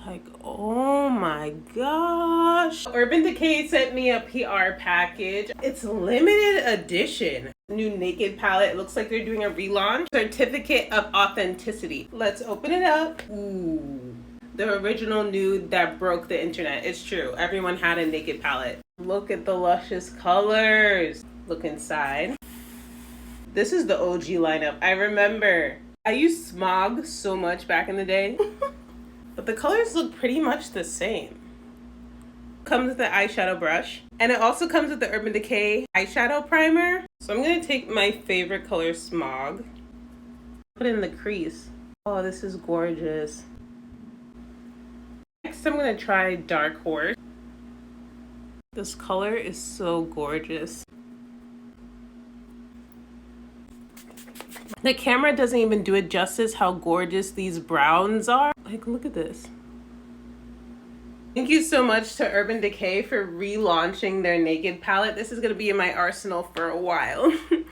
Like, oh my gosh. Urban Decay sent me a PR package. It's limited edition. New Naked palette. It looks like they're doing a relaunch. Certificate of authenticity. Let's open it up. Ooh. The original nude that broke the internet. It's true. Everyone had a Naked palette. Look at the luscious colors. Look inside. This is the OG lineup. I remember. I used Smog so much back in the day. But the colors look pretty much the same. Comes with the eyeshadow brush. And it also comes with the Urban Decay eyeshadow primer. So I'm going to take my favorite color, Smog. Put it in the crease. Oh, this is gorgeous. Next, I'm going to try Dark Horse. This color is so gorgeous. The camera doesn't even do it justice how gorgeous these browns are. Like, look at this. Thank you so much to Urban Decay for relaunching their Naked palette. This is going to be in my arsenal for a while.